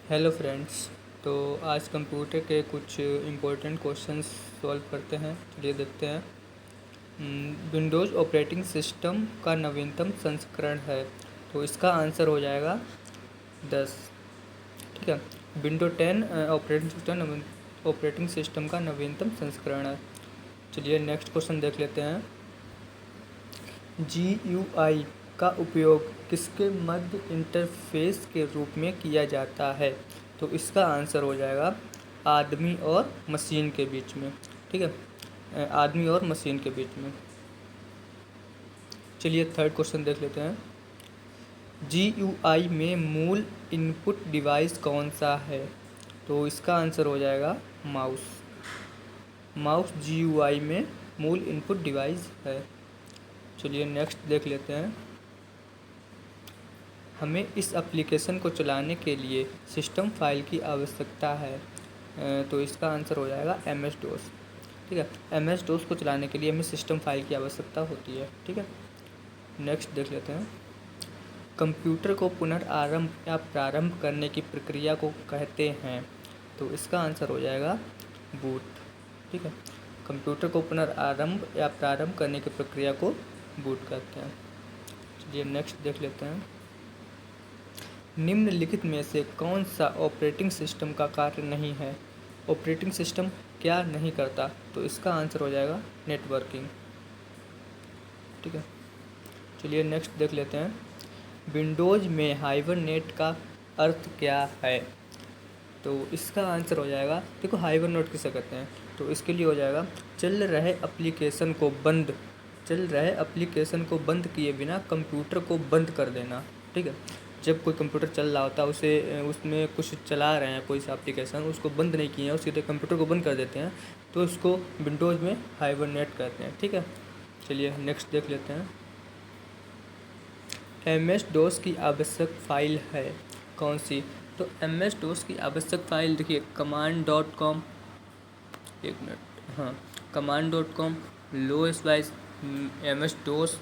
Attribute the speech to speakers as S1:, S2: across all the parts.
S1: Hello friends. तो आज computer के कुछ इम्पोर्टेंट क्वेश्चंस सॉल्व करते हैं। चलिए देखते हैं। विंडोज़ ऑपरेटिंग सिस्टम का नवीनतम संस्करण है, तो इसका आंसर हो जाएगा 10। ठीक है। विंडो 10 ऑपरेटिंग सिस्टम का नवीनतम संस्करण है। चलिए नेक्स्ट क्वेश्चन देख लेते हैं। GUI का उपयोग किसके मध्य इंटरफ़ेस के रूप में किया जाता है? तो इसका आंसर हो जाएगा आदमी और मशीन के बीच में। ठीक है, आदमी और मशीन के बीच में। चलिए थर्ड क्वेश्चन देख लेते हैं। GUI में मूल इनपुट डिवाइस कौन सा है? तो इसका आंसर हो जाएगा माउस। माउस GUI में मूल इनपुट डिवाइस है। चलिए नेक्स्ट देख लेते हैं। हमें इस एप्लीकेशन को चलाने के लिए सिस्टम फाइल की आवश्यकता है, तो इसका आंसर हो जाएगा MS DOS। ठीक है, MS DOS को चलाने के लिए हमें सिस्टम फाइल की आवश्यकता होती है। ठीक है, नेक्स्ट देख लेते हैं। कंप्यूटर को पुनर्आरंभ या प्रारंभ करने की प्रक्रिया को कहते हैं, तो इसका आंसर हो जाएगा बूट। ठीक है, कंप्यूटर को पुनर्आरंभ या प्रारंभ करने की प्रक्रिया को बूट कहते हैं। चलिए नेक्स्ट देख लेते हैं। निम्नलिखित में से कौन सा ऑपरेटिंग सिस्टम का कार्य नहीं है? ऑपरेटिंग सिस्टम क्या नहीं करता? तो इसका आंसर हो जाएगा नेटवर्किंग। ठीक है, चलिए नेक्स्ट देख लेते हैं। विंडोज़ में हाइबरनेट का अर्थ क्या है? तो इसका आंसर हो जाएगा, देखो हाइबरनेट किसे कहते हैं, तो इसके लिए हो जाएगा चल रहे एप्लीकेशन को बंद किए बिना कंप्यूटर को बंद कर देना। ठीक है, जब कोई कंप्यूटर चल रहा होता है, उसे उसमें कुछ चला रहे हैं कोई सा एप्लीकेशन, उसको बंद नहीं किए हैं, उसके सीधे कंप्यूटर को बंद कर देते हैं, तो उसको विंडोज़ में हाइबरनेट कहते हैं। ठीक है, चलिए नेक्स्ट देख लेते हैं। MS DOS की आवश्यक फ़ाइल है कौन सी? तो MS DOS की आवश्यक फ़ाइल देखिए command.com, एक मिनट, हाँ, command.com, लो स्पाइस, MS DOS।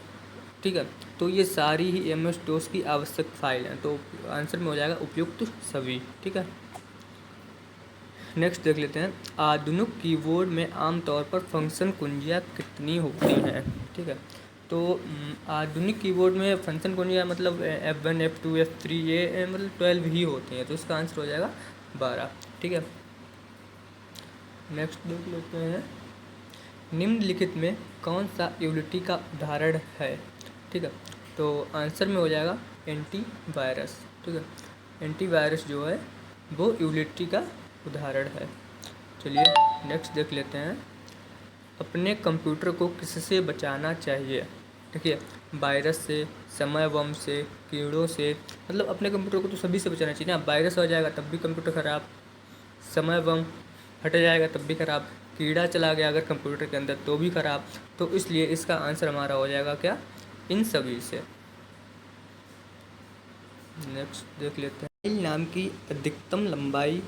S1: ठीक है, तो ये सारी ही MS DOS की आवश्यक फ़ाइल हैं, तो आंसर में हो जाएगा उपयुक्त सभी। ठीक है, नेक्स्ट देख लेते हैं। आधुनिक कीबोर्ड में आमतौर पर फंक्शन कुंजियाँ कितनी होती हैं? ठीक है, तो आधुनिक कीबोर्ड में फंक्शन कुंजियाँ मतलब F1 F2 F3 ये मतलब 12 ही होती हैं, तो इसका आंसर हो जाएगा 12। ठीक है, नेक्स्ट देख लेते हैं। निम्नलिखित में कौन सा यूटिलिटी का उदाहरण है? ठीक है, तो आंसर में हो जाएगा एंटीवायरस। ठीक है, एंटीवायरस जो है वो यूटिलिटी का उदाहरण है। चलिए नेक्स्ट देख लेते हैं। अपने कंप्यूटर को किससे बचाना चाहिए? देखिए वायरस से, समय बम से, कीड़ों से, मतलब अपने कंप्यूटर को तो सभी से बचाना चाहिए ना। वायरस हो जाएगा तब भी कंप्यूटर ख़राब, समय बम हट जाएगा तब भी ख़राब, कीड़ा चला गया अगर कंप्यूटर के अंदर तो भी ख़राब। तो इसलिए इसका आंसर हमारा हो जाएगा क्या? इन सभी से। नेक्स्ट देख लेते हैं। फाइल नाम की अधिकतम लंबाई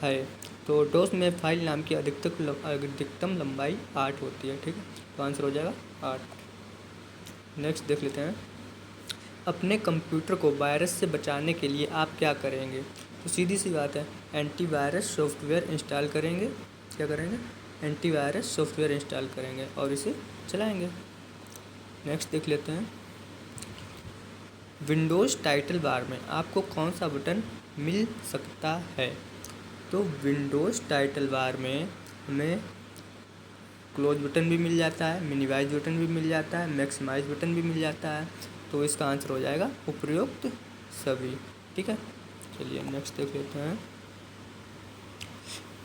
S1: है, तो डोस में फाइल नाम की अधिकतम लंबाई 8 होती है। ठीक है, तो आंसर हो जाएगा 8। नेक्स्ट देख लेते हैं। अपने कंप्यूटर को वायरस से बचाने के लिए आप क्या करेंगे? तो सीधी सी बात है, एंटीवायरस सॉफ्टवेयर इंस्टॉल करेंगे। क्या करेंगे? एंटीवायरस सॉफ्टवेयर इंस्टॉल करेंगे और इसे चलाएंगे। नेक्स्ट देख लेते हैं। विंडोज़ टाइटल बार में आपको कौन सा बटन मिल सकता है? तो विंडोज़ टाइटल बार में हमें क्लोज बटन भी मिल जाता है, मिनिमाइज बटन भी मिल जाता है, मैक्सिमाइज बटन भी मिल जाता है, तो इसका आंसर हो जाएगा उपयुक्त सभी। ठीक है, चलिए नेक्स्ट देख लेते हैं।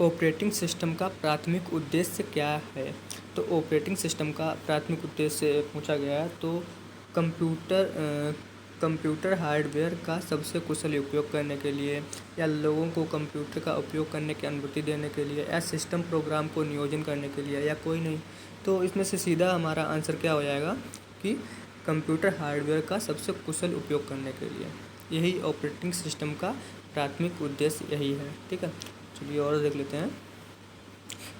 S1: ऑपरेटिंग सिस्टम का प्राथमिक उद्देश्य क्या है? तो ऑपरेटिंग सिस्टम का प्राथमिक उद्देश्य पूछा गया है, तो कंप्यूटर हार्डवेयर का सबसे कुशल उपयोग करने के लिए, या लोगों को कंप्यूटर का उपयोग करने की अनुमति देने के लिए, या सिस्टम प्रोग्राम को नियोजन करने के लिए, या कोई नहीं। तो इसमें से सीधा हमारा आंसर क्या हो जाएगा कि कंप्यूटर हार्डवेयर का सबसे कुशल उपयोग करने के लिए। यही ऑपरेटिंग सिस्टम का प्राथमिक उद्देश्य यही है। ठीक है, चलिए और देख लेते हैं।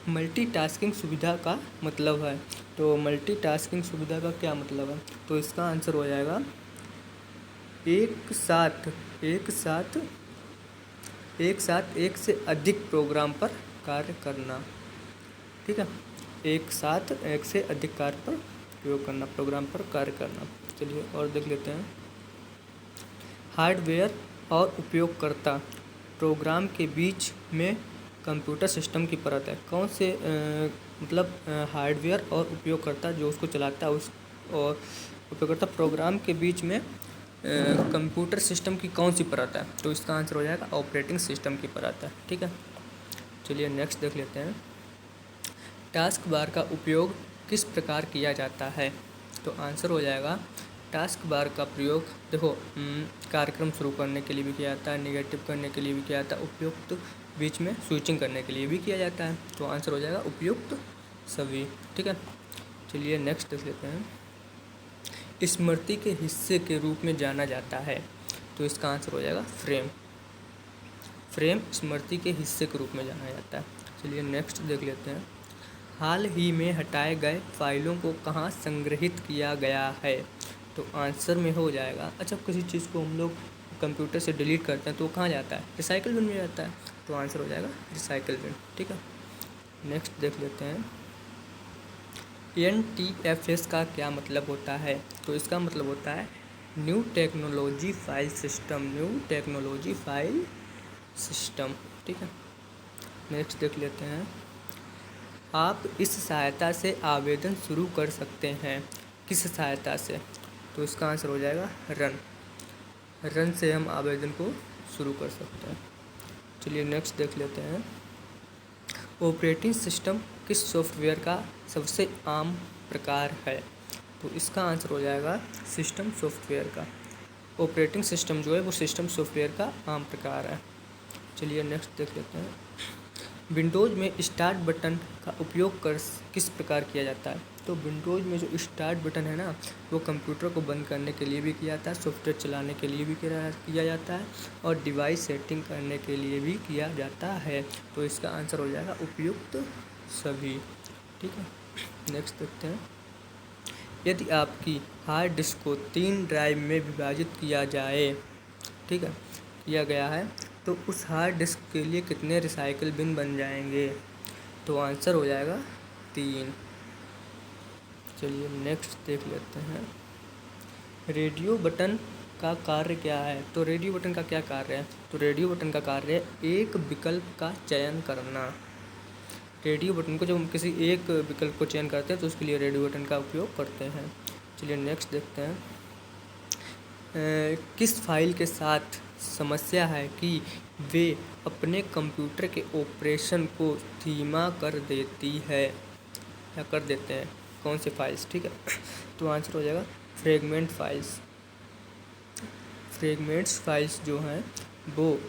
S1: मल्टीटास्किंग सुविधा का मतलब है, तो मल्टीटास्किंग सुविधा का क्या मतलब है? तो इसका आंसर हो जाएगा एक साथ एक साथ एक से अधिक प्रोग्राम पर कार्य करना। ठीक है, एक साथ एक से अधिक कार्य पर प्रयोग करना, प्रोग्राम पर कार्य करना। चलिए और देख लेते हैं। हार्डवेयर और उपयोगकर्ता प्रोग्राम के बीच में कंप्यूटर सिस्टम की परत है। कौन से मतलब हार्डवेयर और उपयोगकर्ता जो उसको चलाता है उस और उपयोगकर्ता प्रोग्राम के बीच में कंप्यूटर सिस्टम की कौन सी परत है? तो इसका आंसर हो जाएगा ऑपरेटिंग सिस्टम की परत है। ठीक है, चलिए नेक्स्ट देख लेते हैं। टास्क बार का उपयोग किस प्रकार किया जाता है? तो आंसर हो जाएगा टास्क बार का प्रयोग देखो कार्यक्रम शुरू करने के लिए भी किया जाता है, नेगेटिव करने के लिए भी किया जाता है, उपयुक्त बीच में स्विचिंग करने के लिए भी किया जाता है। तो आंसर हो जाएगा उपयुक्त सभी। ठीक है, चलिए नेक्स्ट देख लेते हैं। स्मृति के हिस्से के रूप में जाना जाता है। तो इसका आंसर हो जाएगा फ्रेम। फ्रेम स्मृति के हिस्से के रूप में जाना जाता है। चलिए नेक्स्ट देख लेते हैं। हाल ही में हटाए गए फाइलों को कहाँ संग्रहित किया गया है? तो आंसर में हो जाएगा, अच्छा किसी चीज़ को हम लोग कंप्यूटर से डिलीट करते हैं तो वो कहाँ जाता है? रिसाइकिल बिन में जाता है। तो आंसर हो जाएगा रिसाइकिल बिन। ठीक है, नेक्स्ट देख लेते हैं। NTFS का क्या मतलब होता है? तो इसका मतलब होता है new technology file system. New technology file system. ठीक है, नेक्स्ट देख लेते हैं। आप इस सहायता से आवेदन शुरू कर सकते हैं। किस सहायता से? तो इसका आंसर हो जाएगा रन। रन से हम आवेदन को शुरू कर सकते हैं। चलिए नेक्स्ट देख लेते हैं। ऑपरेटिंग सिस्टम किस सॉफ्टवेयर का सबसे आम प्रकार है? तो इसका आंसर हो जाएगा सिस्टम सॉफ्टवेयर का। ऑपरेटिंग सिस्टम जो है वो सिस्टम सॉफ्टवेयर का आम प्रकार है। चलिए नेक्स्ट देख लेते हैं। विंडोज़ में स्टार्ट बटन का उपयोग कर किस प्रकार किया जाता है? तो विंडोज़ में जो स्टार्ट बटन है ना, वो कंप्यूटर को बंद करने के लिए भी किया जाता है, सॉफ्टवेयर चलाने के लिए भी किया जाता है और डिवाइस सेटिंग करने के लिए भी किया जाता है। तो इसका आंसर हो जाएगा उपयुक्त सभी। ठीक है, नेक्स्ट देखते हैं। यदि आपकी हार्ड डिस्क को 3 ड्राइव में विभाजित किया जाए, ठीक है, किया गया है, तो उस हार्ड डिस्क के लिए कितने रिसाइकिल बिन बन जाएंगे? तो आंसर हो जाएगा 3। चलिए नेक्स्ट देख लेते हैं। रेडियो बटन का कार्य क्या है? तो रेडियो बटन का क्या कार्य है? तो रेडियो बटन का कार्य है एक विकल्प का चयन करना। रेडियो बटन को जब हम किसी एक विकल्प को चयन करते हैं तो उसके लिए रेडियो बटन का उपयोग करते हैं। चलिए नेक्स्ट देखते हैं। किस फाइल के साथ समस्या है कि वे अपने कंप्यूटर के ऑपरेशन को धीमा कर देती है या कर देते हैं? कौन से फाइल्स? ठीक है, तो आंसर हो जाएगा फ्रेगमेंट फाइल्स। फ्रेगमेंट्स फाइल्स जो हैं वो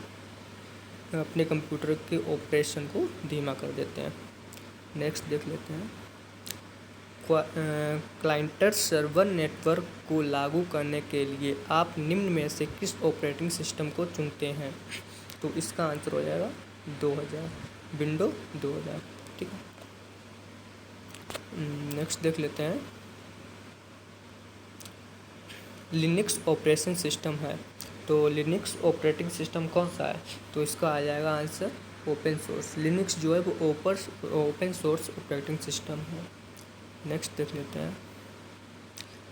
S1: अपने कंप्यूटर के ऑपरेशन को धीमा कर देते हैं। नेक्स्ट देख लेते हैं। क्लाइंट सर्वर नेटवर्क को लागू करने के लिए आप निम्न में से किस ऑपरेटिंग सिस्टम को चुनते हैं? तो इसका आंसर हो जाएगा 2000, विंडो 2000। ठीक है, नेक्स्ट देख लेते हैं। लिनक्स ऑपरेटिंग सिस्टम है, तो लिनक्स ऑपरेटिंग सिस्टम कौन सा है? तो इसका आ जाएगा आंसर ओपन सोर्स। लिनक्स जो है वो ओपन सोर्स ऑपरेटिंग सिस्टम है। नेक्स्ट देख लेते हैं।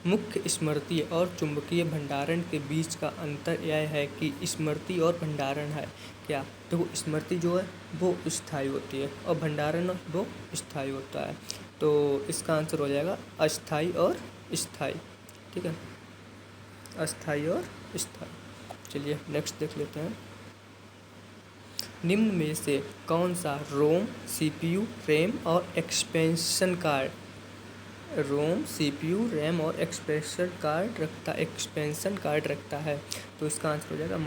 S1: मुख्य स्मृति और चुंबकीय भंडारण के बीच का अंतर यह है कि स्मृति और भंडारण है क्या? तो वो स्मृति जो है वो स्थायी होती है और भंडारण वो स्थायी होता है। तो इसका आंसर हो जाएगा अस्थायी और स्थायी। ठीक है, अस्थायी और स्थायी। चलिए नेक्स्ट देख लेते हैं। निम्न में से कौन सा रोम, CPU, रैम और एक्सपेंशन कार्ड रैम और एक्सपेंशन कार्ड रखता है? तो इसका आंसर हो जाएगा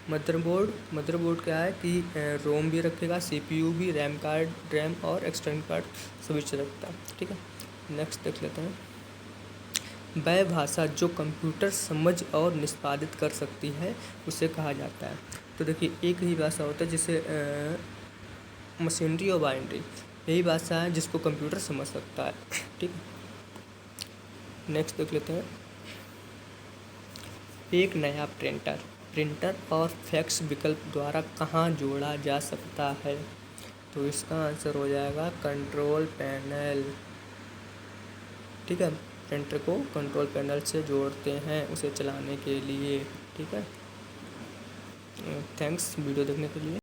S1: मदरबोर्ड क्या है कि रोम भी रखेगा, CPU भी, रैम और एक्सटेंशन कार्ड सभी चीज़ रखता है। ठीक है, नेक्स्ट देख लेते हैं। वह भाषा जो कंप्यूटर समझ और निष्पादित कर सकती है उसे कहा जाता है? तो देखिए एक ही भाषा होता है जिसे मशीनरी और बाइनरी, यही भाषा है जिसको कंप्यूटर समझ सकता है। ठीक है, नेक्स्ट देख लेते हैं। एक नया प्रिंटर प्रिंटर और फैक्स विकल्प द्वारा कहाँ जोड़ा जा सकता है? तो इसका आंसर हो जाएगा कंट्रोल पैनल। ठीक है, प्रिंटर को कंट्रोल पैनल से जोड़ते हैं उसे चलाने के लिए। ठीक है, थैंक्स वीडियो देखने के लिए।